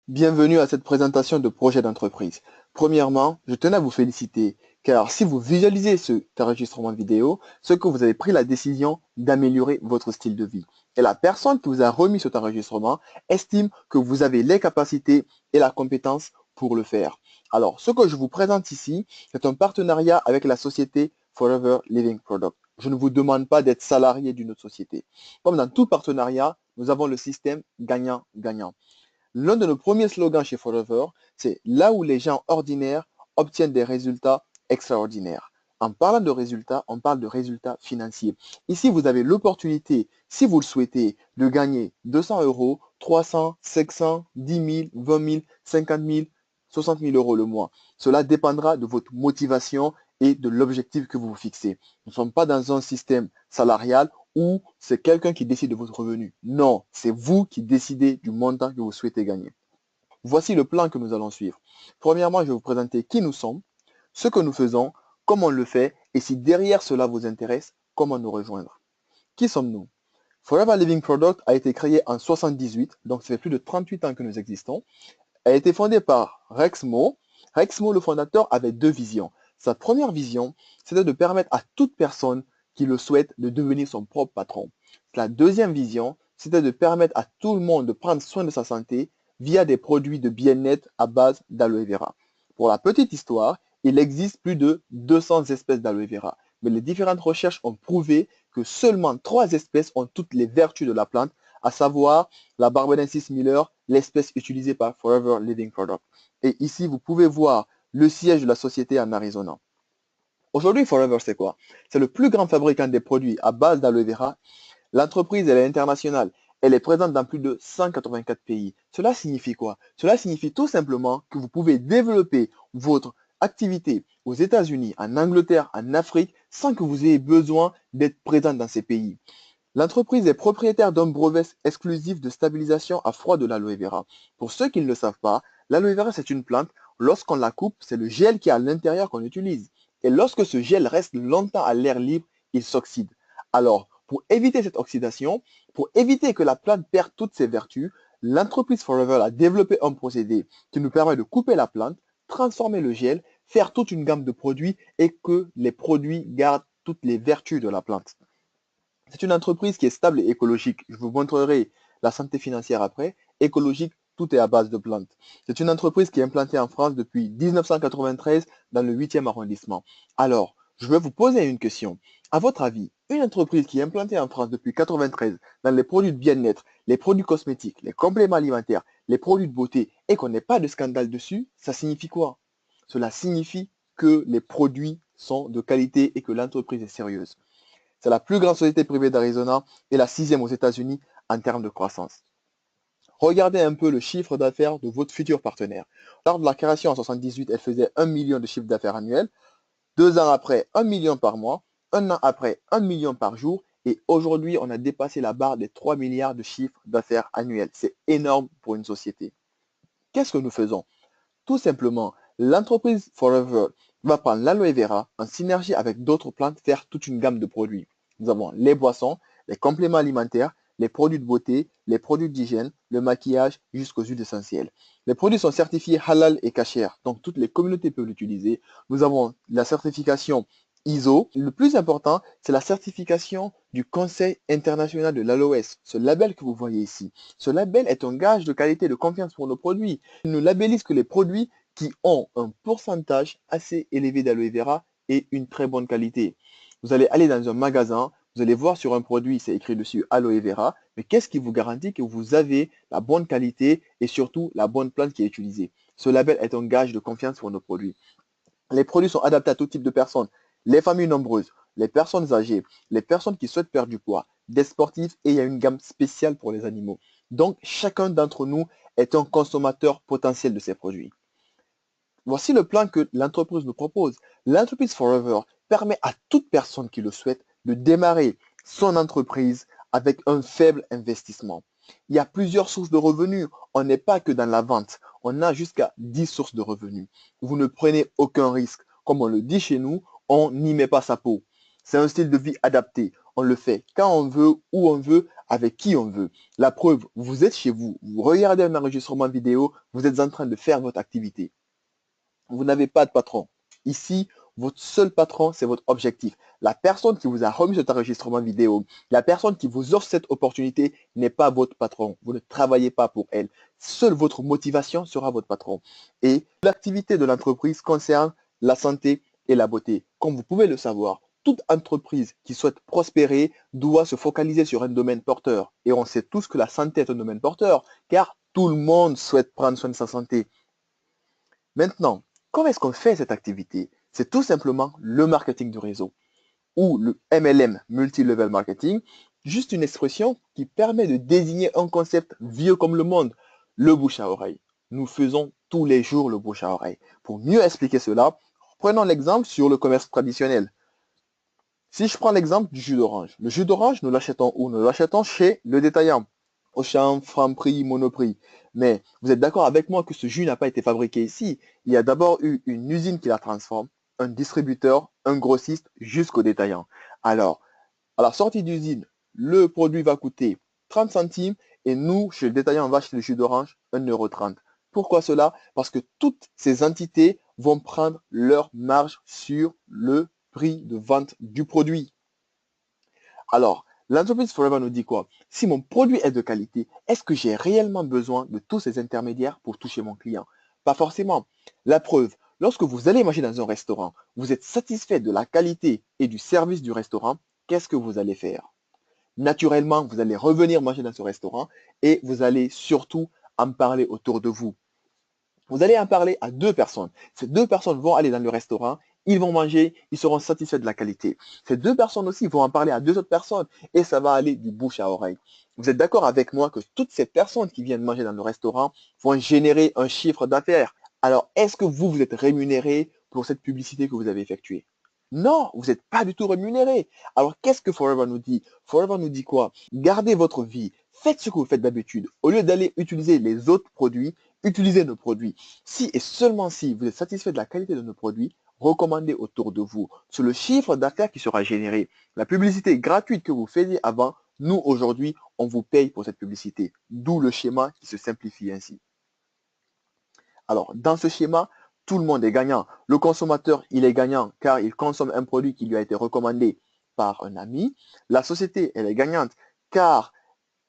Bienvenue à cette présentation de projet d'entreprise. Premièrement, je tenais à vous féliciter car si vous visualisez cet enregistrement vidéo, c'est que vous avez pris la décision d'améliorer votre style de vie. Et la personne qui vous a remis cet enregistrement estime que vous avez les capacités et la compétence pour le faire. Alors, ce que je vous présente ici, c'est un partenariat avec la société Forever Living Product. Je ne vous demande pas d'être salarié d'une autre société. Comme dans tout partenariat, nous avons le système gagnant-gagnant. L'un de nos premiers slogans chez Forever, c'est là où les gens ordinaires obtiennent des résultats extraordinaires. En parlant de résultats, on parle de résultats financiers. Ici, vous avez l'opportunité, si vous le souhaitez, de gagner 200 euros, 300, 500, 10 000, 20 000, 50 000, 60 000 euros le mois. Cela dépendra de votre motivation et de l'objectif que vous vous fixez. Nous ne sommes pas dans un système salarial ou c'est quelqu'un qui décide de votre revenu. Non, c'est vous qui décidez du montant que vous souhaitez gagner. Voici le plan que nous allons suivre. Premièrement, je vais vous présenter qui nous sommes, ce que nous faisons, comment on le fait et si derrière cela vous intéresse, comment nous rejoindre. Qui sommes-nous? Forever Living Product a été créé en 78, donc ça fait plus de 38 ans que nous existons. Elle a été fondée par Rex Mo. Rex Mo, le fondateur, avait deux visions. Sa première vision, c'était de permettre à toute personne qui le souhaite de devenir son propre patron. La deuxième vision, c'était de permettre à tout le monde de prendre soin de sa santé via des produits de bien-être à base d'aloe vera. Pour la petite histoire, il existe plus de 200 espèces d'aloe vera, mais les différentes recherches ont prouvé que seulement 3 espèces ont toutes les vertus de la plante, à savoir la Barbadensis Miller, l'espèce utilisée par Forever Living Product. Et ici, vous pouvez voir le siège de la société en Arizona. Aujourd'hui, Forever, c'est quoi? C'est le plus grand fabricant des produits à base d'aloe vera. L'entreprise, elle est internationale. Elle est présente dans plus de 184 pays. Cela signifie quoi? Cela signifie tout simplement que vous pouvez développer votre activité aux États-Unis, en Angleterre, en Afrique, sans que vous ayez besoin d'être présent dans ces pays. L'entreprise est propriétaire d'un brevet exclusif de stabilisation à froid de l'aloe vera. Pour ceux qui ne le savent pas, l'aloe vera c'est une plante. Lorsqu'on la coupe, c'est le gel qui est à l'intérieur qu'on utilise. Et lorsque ce gel reste longtemps à l'air libre, il s'oxyde. Alors, pour éviter cette oxydation, pour éviter que la plante perde toutes ses vertus, l'entreprise Forever a développé un procédé qui nous permet de couper la plante, transformer le gel, faire toute une gamme de produits et que les produits gardent toutes les vertus de la plante. C'est une entreprise qui est stable et écologique. Je vous montrerai la santé financière après. Écologique, tout est à base de plantes. C'est une entreprise qui est implantée en France depuis 1993 dans le 8e arrondissement. Alors, je vais vous poser une question. À votre avis, une entreprise qui est implantée en France depuis 1993 dans les produits de bien-être, les produits cosmétiques, les compléments alimentaires, les produits de beauté et qu'on n'ait pas de scandale dessus, ça signifie quoi? Cela signifie que les produits sont de qualité et que l'entreprise est sérieuse. C'est la plus grande société privée d'Arizona et la sixième aux États-Unis en termes de croissance. Regardez un peu le chiffre d'affaires de votre futur partenaire. Lors de la création en 78, elle faisait 1 million de chiffre d'affaires annuel. 2 ans après, 1 million par mois. Un an après, 1 million par jour. Et aujourd'hui, on a dépassé la barre des 3 milliards de chiffre d'affaires annuels. C'est énorme pour une société. Qu'est-ce que nous faisons? Tout simplement, l'entreprise Forever va prendre l'aloe vera en synergie avec d'autres plantes, faire toute une gamme de produits. Nous avons les boissons, les compléments alimentaires, les produits de beauté, les produits d'hygiène, le maquillage jusqu'aux huiles essentielles. Les produits sont certifiés halal et kasher, donc toutes les communautés peuvent l'utiliser. Nous avons la certification ISO. Le plus important, c'est la certification du Conseil international de l'aloès, ce label que vous voyez ici. Ce label est un gage de qualité et de confiance pour nos produits. Il ne labellise que les produits qui ont un pourcentage assez élevé d'aloe vera et une très bonne qualité. Vous allez aller dans un magasin, vous allez voir sur un produit, c'est écrit dessus aloe vera, mais qu'est-ce qui vous garantit que vous avez la bonne qualité et surtout la bonne plante qui est utilisée? Ce label est un gage de confiance pour nos produits. Les produits sont adaptés à tout type de personnes, les familles nombreuses, les personnes âgées, les personnes qui souhaitent perdre du poids, des sportifs et il y a une gamme spéciale pour les animaux. Donc, chacun d'entre nous est un consommateur potentiel de ces produits. Voici le plan que l'entreprise nous propose. L'entreprise Forever permet à toute personne qui le souhaite de démarrer son entreprise avec un faible investissement. Il y a plusieurs sources de revenus. On n'est pas que dans la vente. On a jusqu'à 10 sources de revenus. Vous ne prenez aucun risque. Comme on le dit chez nous, on n'y met pas sa peau. C'est un style de vie adapté. On le fait quand on veut, où on veut, avec qui on veut. La preuve, vous êtes chez vous, vous regardez un enregistrement vidéo, vous êtes en train de faire votre activité. Vous n'avez pas de patron. Ici, votre seul patron, c'est votre objectif. La personne qui vous a remis cet enregistrement vidéo, la personne qui vous offre cette opportunité n'est pas votre patron. Vous ne travaillez pas pour elle. Seule votre motivation sera votre patron. Et l'activité de l'entreprise concerne la santé et la beauté. Comme vous pouvez le savoir, toute entreprise qui souhaite prospérer doit se focaliser sur un domaine porteur. Et on sait tous que la santé est un domaine porteur, car tout le monde souhaite prendre soin de sa santé. Maintenant, comment est-ce qu'on fait cette activité? C'est tout simplement le marketing de réseau ou le MLM, Multi-Level Marketing, juste une expression qui permet de désigner un concept vieux comme le monde, le bouche à oreille. Nous faisons tous les jours le bouche à oreille. Pour mieux expliquer cela, prenons l'exemple sur le commerce traditionnel. Si je prends l'exemple du jus d'orange, le jus d'orange, nous l'achetons où? Nous l'achetons chez le détaillant. Auchan, Franprix, Monoprix. Mais vous êtes d'accord avec moi que ce jus n'a pas été fabriqué ici. Il y a d'abord eu une usine qui la transforme, un distributeur, un grossiste, jusqu'au détaillant. Alors, à la sortie d'usine, le produit va coûter 30 centimes et nous, chez le détaillant, on va acheter le jus d'orange 1,30 €. Pourquoi cela? Parce que toutes ces entités vont prendre leur marge sur le prix de vente du produit. Alors, l'entreprise Forever nous dit quoi? Si mon produit est de qualité, est-ce que j'ai réellement besoin de tous ces intermédiaires pour toucher mon client? Pas forcément. La preuve, lorsque vous allez manger dans un restaurant, vous êtes satisfait de la qualité et du service du restaurant, qu'est-ce que vous allez faire? Naturellement, vous allez revenir manger dans ce restaurant et vous allez surtout en parler autour de vous. Vous allez en parler à deux personnes. Ces deux personnes vont aller dans le restaurant, ils vont manger, ils seront satisfaits de la qualité. Ces deux personnes aussi vont en parler à deux autres personnes et ça va aller du bouche à oreille. Vous êtes d'accord avec moi que toutes ces personnes qui viennent manger dans le restaurant vont générer un chiffre d'affaires. Alors, est-ce que vous êtes rémunéré pour cette publicité que vous avez effectuée? Non, vous n'êtes pas du tout rémunéré. Alors, qu'est-ce que Forever nous dit? Forever nous dit quoi? Gardez votre vie. Faites ce que vous faites d'habitude. Au lieu d'aller utiliser les autres produits, utilisez nos produits. Si et seulement si vous êtes satisfait de la qualité de nos produits, recommandez autour de vous. C'est le chiffre d'affaires qui sera généré. La publicité gratuite que vous faisiez avant, nous aujourd'hui, on vous paye pour cette publicité. D'où le schéma qui se simplifie ainsi. Alors, dans ce schéma, tout le monde est gagnant. Le consommateur, il est gagnant car il consomme un produit qui lui a été recommandé par un ami. La société, elle est gagnante car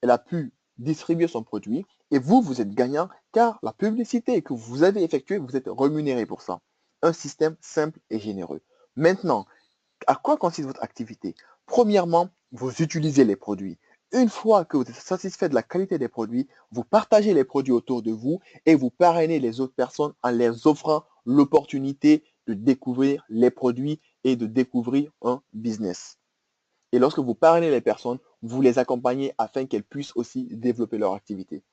elle a pu distribuer son produit. Et vous, vous êtes gagnant car la publicité que vous avez effectuée, vous êtes rémunéré pour ça. Un système simple et généreux. Maintenant, à quoi consiste votre activité? Premièrement, vous utilisez les produits. Une fois que vous êtes satisfait de la qualité des produits, vous partagez les produits autour de vous et vous parrainez les autres personnes en leur offrant l'opportunité de découvrir les produits et de découvrir un business. Et lorsque vous parrainez les personnes, vous les accompagnez afin qu'elles puissent aussi développer leur activité.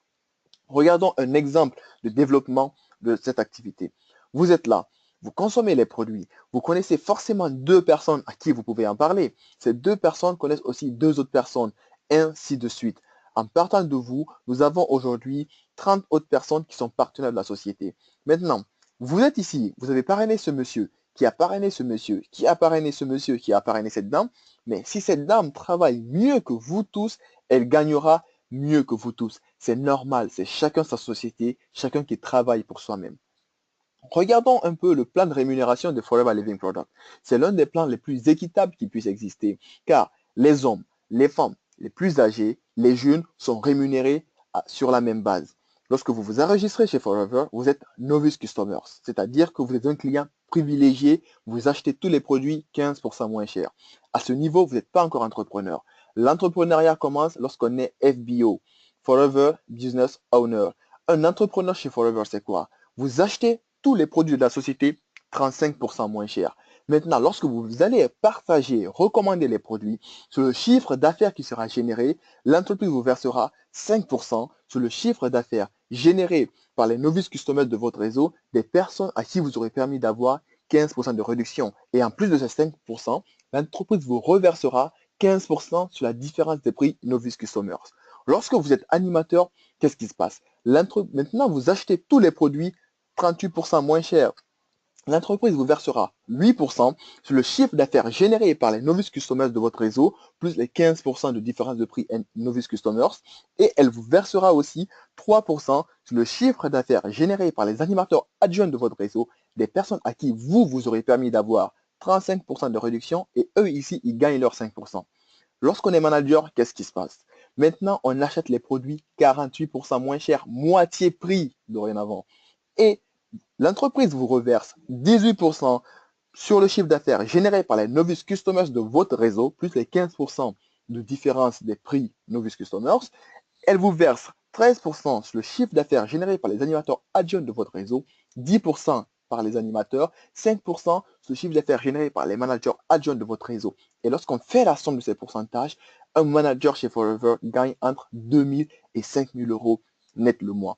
Regardons un exemple de développement de cette activité. Vous êtes là, vous consommez les produits, vous connaissez forcément deux personnes à qui vous pouvez en parler. Ces deux personnes connaissent aussi deux autres personnes, ainsi de suite. En partant de vous, nous avons aujourd'hui 30 autres personnes qui sont partenaires de la société. Maintenant, vous êtes ici, vous avez parrainé ce monsieur, qui a parrainé ce monsieur, qui a parrainé ce monsieur, qui a parrainé cette dame. Mais si cette dame travaille mieux que vous tous, elle gagnera mieux que vous tous. C'est normal, c'est chacun sa société, chacun qui travaille pour soi-même. Regardons un peu le plan de rémunération de Forever Living Product. C'est l'un des plans les plus équitables qui puisse exister, car les hommes, les femmes, les plus âgés, les jeunes sont rémunérés sur la même base. Lorsque vous vous enregistrez chez Forever, vous êtes novice customers, c'est-à-dire que vous êtes un client privilégié, vous achetez tous les produits 15% moins cher. À ce niveau, vous n'êtes pas encore entrepreneur. L'entrepreneuriat commence lorsqu'on est FBO, Forever Business Owner. Un entrepreneur chez Forever, c'est quoi? Vous achetez tous les produits de la société 35% moins cher. Maintenant, lorsque vous allez partager, recommander les produits, sur le chiffre d'affaires qui sera généré, l'entreprise vous versera 5% sur le chiffre d'affaires généré par les novices customers de votre réseau, des personnes à qui vous aurez permis d'avoir 15% de réduction. Et en plus de ces 5%, l'entreprise vous reversera 15% sur la différence des prix novice customers. Lorsque vous êtes animateur, qu'est-ce qui se passe? Maintenant, vous achetez tous les produits 38% moins cher. L'entreprise vous versera 8% sur le chiffre d'affaires généré par les novice customers de votre réseau, plus les 15% de différence de prix novice customers. Et elle vous versera aussi 3% sur le chiffre d'affaires généré par les animateurs adjoints de votre réseau, des personnes à qui vous aurez permis d'avoir 35% de réduction et eux ici, ils gagnent leurs 5%. Lorsqu'on est manager, qu'est-ce qui se passe? Maintenant, on achète les produits 48% moins chers, moitié prix dorénavant. Et l'entreprise vous reverse 18% sur le chiffre d'affaires généré par les novice customers de votre réseau, plus les 15% de différence des prix novice customers. Elle vous verse 13% sur le chiffre d'affaires généré par les animateurs adjoints de votre réseau, 10% par les animateurs, 5% sur le chiffre d'affaires généré par les managers adjoints de votre réseau. Et lorsqu'on fait la somme de ces pourcentages, un manager chez Forever gagne entre 2000 et 5000 euros net le mois.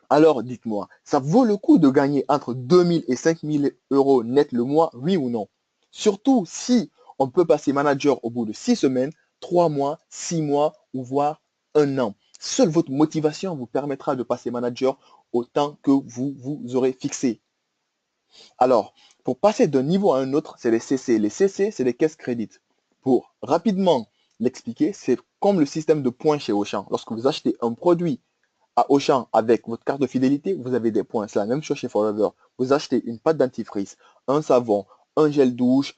Alors, dites-moi, ça vaut le coup de gagner entre 2000 et 5000 euros net le mois, oui ou non? Surtout si on peut passer manager au bout de 6 semaines, 3 mois, 6 mois ou voire un an. Seule votre motivation vous permettra de passer manager au temps que vous aurez fixé. Alors, pour passer d'un niveau à un autre, c'est les CC. Les CC, c'est les caisses crédit. Pour rapidement l'expliquer, c'est comme le système de points chez Auchan. Lorsque vous achetez un produit à Auchan avec votre carte de fidélité, vous avez des points. C'est la même chose chez Forever. Vous achetez une pâte dentifrice, un savon, un gel douche,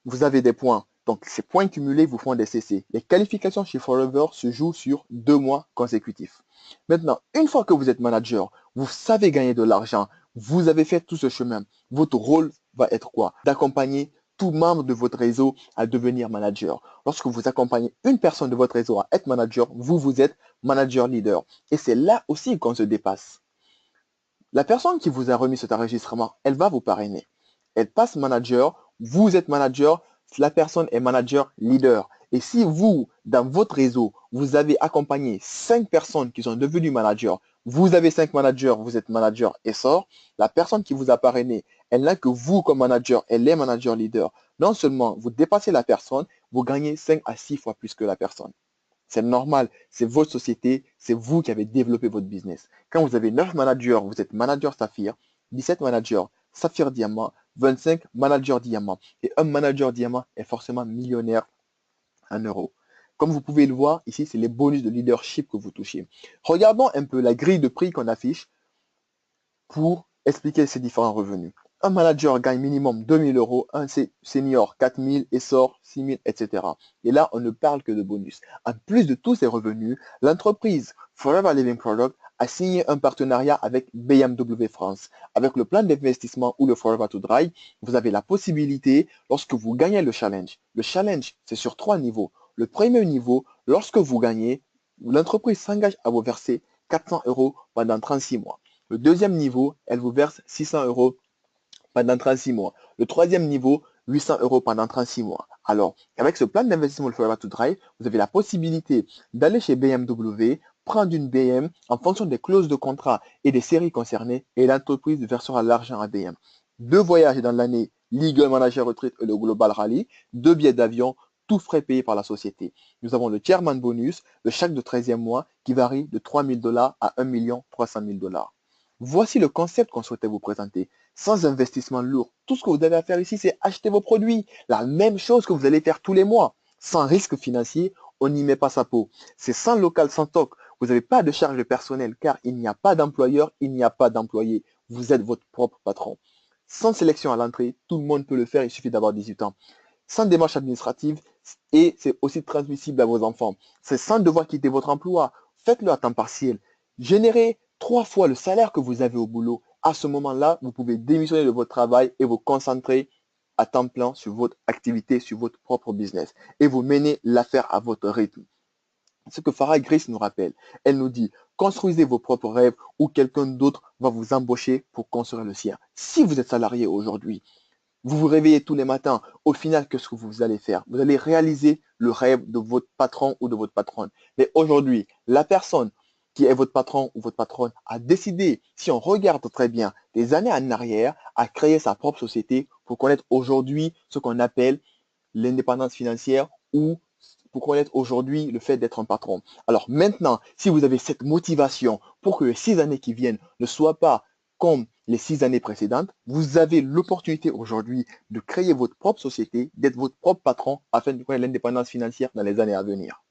vous avez des points. Donc, ces points cumulés vous font des CC. Les qualifications chez Forever se jouent sur 2 mois consécutifs. Maintenant, une fois que vous êtes manager, vous savez gagner de l'argent, vous avez fait tout ce chemin. Votre rôle va être quoi? D'accompagner tout membre de votre réseau à devenir manager. Lorsque vous accompagnez une personne de votre réseau à être manager, vous êtes manager leader. Et c'est là aussi qu'on se dépasse. La personne qui vous a remis cet enregistrement, elle va vous parrainer. Elle passe manager, vous êtes manager, la personne est manager leader. Et si vous, dans votre réseau, vous avez accompagné 5 personnes qui sont devenues managers, vous avez 5 managers, vous êtes manager et sort, la personne qui vous a parrainé, elle n'a que vous comme manager, elle est manager leader. Non seulement vous dépassez la personne, vous gagnez 5 à 6 fois plus que la personne. C'est normal, c'est votre société, c'est vous qui avez développé votre business. Quand vous avez 9 managers, vous êtes manager Saphir, 17 managers Saphir Diamant, 25 managers Diamant. Et un manager Diamant est forcément millionnaire en euros. Comme vous pouvez le voir, ici, c'est les bonus de leadership que vous touchez. Regardons un peu la grille de prix qu'on affiche pour expliquer ces différents revenus. Un manager gagne minimum 2000 euros, un senior 4000 et sort 6000, etc. Et là, on ne parle que de bonus. En plus de tous ces revenus, l'entreprise Forever Living Product a signé un partenariat avec BMW France. Avec le plan d'investissement ou le Forever to Drive, vous avez la possibilité, lorsque vous gagnez le challenge, c'est sur 3 niveaux. Le premier niveau, lorsque vous gagnez, l'entreprise s'engage à vous verser 400 euros pendant 36 mois. Le deuxième niveau, elle vous verse 600 euros pendant 36 mois. Le troisième niveau, 800 euros pendant 36 mois. Alors, avec ce plan d'investissement Forever to Drive, vous avez la possibilité d'aller chez BMW, prendre une BM en fonction des clauses de contrat et des séries concernées et l'entreprise versera l'argent à BM. 2 voyages dans l'année, Legal Manager Retreat et le Global Rally, 2 billets d'avion, tout frais payé par la société. Nous avons le Chairman Bonus, le chèque de 13e mois qui varie de 3000 dollars à 1 300 000 dollars. Voici le concept qu'on souhaitait vous présenter. Sans investissement lourd, tout ce que vous avez à faire ici, c'est acheter vos produits. La même chose que vous allez faire tous les mois. Sans risque financier, on n'y met pas sa peau. C'est sans local, sans toc. Vous n'avez pas de charge personnelle car il n'y a pas d'employeur, il n'y a pas d'employé. Vous êtes votre propre patron. Sans sélection à l'entrée, tout le monde peut le faire, il suffit d'avoir 18 ans. Sans démarche administrative et c'est aussi transmissible à vos enfants. C'est sans devoir quitter votre emploi. Faites-le à temps partiel. Générez 3 fois le salaire que vous avez au boulot. À ce moment-là, vous pouvez démissionner de votre travail et vous concentrer à temps plein sur votre activité, sur votre propre business. Et vous menez l'affaire à votre rythme. Ce que Farah Grace nous rappelle, elle nous dit, construisez vos propres rêves ou quelqu'un d'autre va vous embaucher pour construire le sien. Si vous êtes salarié aujourd'hui, vous vous réveillez tous les matins. Au final, qu'est-ce que vous allez faire? Vous allez réaliser le rêve de votre patron ou de votre patronne. Mais aujourd'hui, la personne qui est votre patron ou votre patronne a décidé, si on regarde très bien, des années en arrière, à créer sa propre société pour connaître aujourd'hui ce qu'on appelle l'indépendance financière ou pour connaître aujourd'hui le fait d'être un patron. Alors maintenant, si vous avez cette motivation pour que les 6 années qui viennent ne soient pas comme les 6 années précédentes, vous avez l'opportunité aujourd'hui de créer votre propre société, d'être votre propre patron afin de connaître l'indépendance financière dans les années à venir.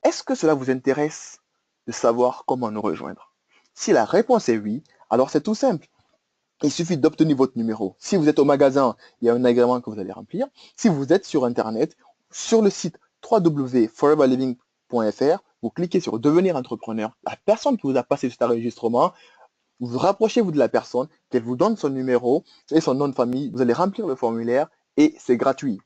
Est-ce que cela vous intéresse de savoir comment nous rejoindre? Si la réponse est oui, alors c'est tout simple. Il suffit d'obtenir votre numéro. Si vous êtes au magasin, il y a un agrément que vous allez remplir. Si vous êtes sur Internet, sur le site www.foreverliving.fr, vous cliquez sur devenir entrepreneur. La personne qui vous a passé cet enregistrement, vous rapprochez-vous de la personne, qu'elle vous donne son numéro et son nom de famille. Vous allez remplir le formulaire et c'est gratuit.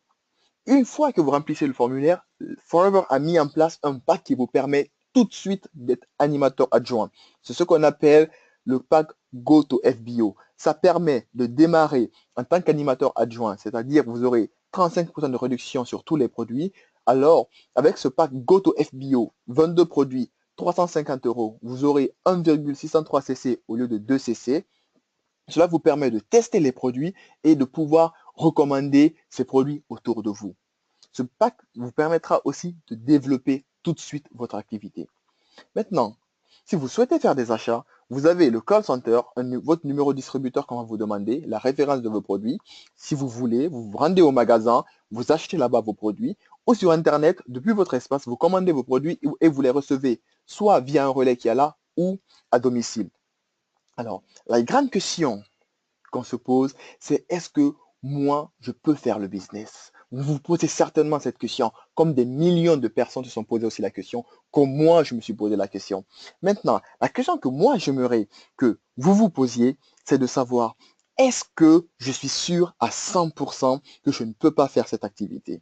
Une fois que vous remplissez le formulaire, Forever a mis en place un pack qui vous permet tout de suite d'être animateur adjoint. C'est ce qu'on appelle le pack Go to FBO. Ça permet de démarrer en tant qu'animateur adjoint, c'est-à-dire vous aurez 35% de réduction sur tous les produits. Alors, avec ce pack Go to FBO, 22 produits, 350 euros, vous aurez 1,603 cc au lieu de 2 cc. Cela vous permet de tester les produits et de pouvoir recommander ces produits autour de vous. Ce pack vous permettra aussi de développer tout de suite votre activité. Maintenant, si vous souhaitez faire des achats, vous avez le call center, votre numéro distributeur qu'on va vous demander, la référence de vos produits. Si vous voulez, vous vous rendez au magasin, vous achetez là-bas vos produits ou sur Internet, depuis votre espace, vous commandez vos produits et vous les recevez soit via un relais qui est là ou à domicile. Alors, la grande question qu'on se pose, c'est est-ce que moi, je peux faire le business? Vous vous posez certainement cette question, comme des millions de personnes se sont posées aussi la question, comme moi, je me suis posé la question. Maintenant, la question que moi, j'aimerais que vous vous posiez, c'est de savoir, est-ce que je suis sûr à 100% que je ne peux pas faire cette activité?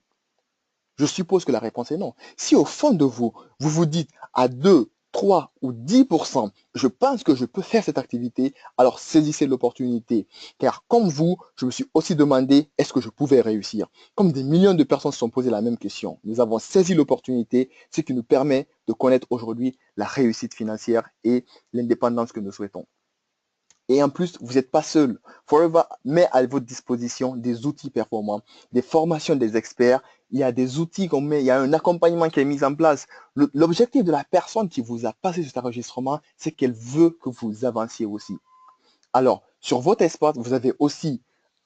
Je suppose que la réponse est non. Si au fond de vous, vous vous dites à 2, 3 ou 10%, je pense que je peux faire cette activité, alors saisissez l'opportunité. Car comme vous, je me suis aussi demandé, est-ce que je pouvais réussir? Comme des millions de personnes se sont posées la même question. Nous avons saisi l'opportunité, ce qui nous permet de connaître aujourd'hui la réussite financière et l'indépendance que nous souhaitons. Et en plus, vous n'êtes pas seul. Forever met à votre disposition des outils performants, des formations des experts. Il y a des outils qu'on met, il y a un accompagnement qui est mis en place. L'objectif de la personne qui vous a passé cet enregistrement, c'est qu'elle veut que vous avanciez aussi. Alors, sur votre espace, vous avez aussi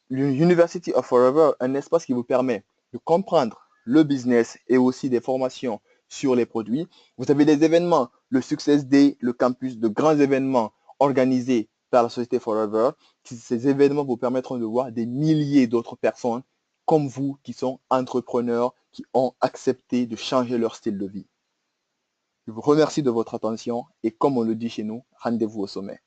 l'University of Forever, un espace qui vous permet de comprendre le business et aussi des formations sur les produits. Vous avez des événements, le Success Day, le campus, de grands événements organisés par la société Forever. Ces événements vous permettront de voir des milliers d'autres personnes comme vous qui sont entrepreneurs, qui ont accepté de changer leur style de vie. Je vous remercie de votre attention et comme on le dit chez nous, rendez-vous au sommet.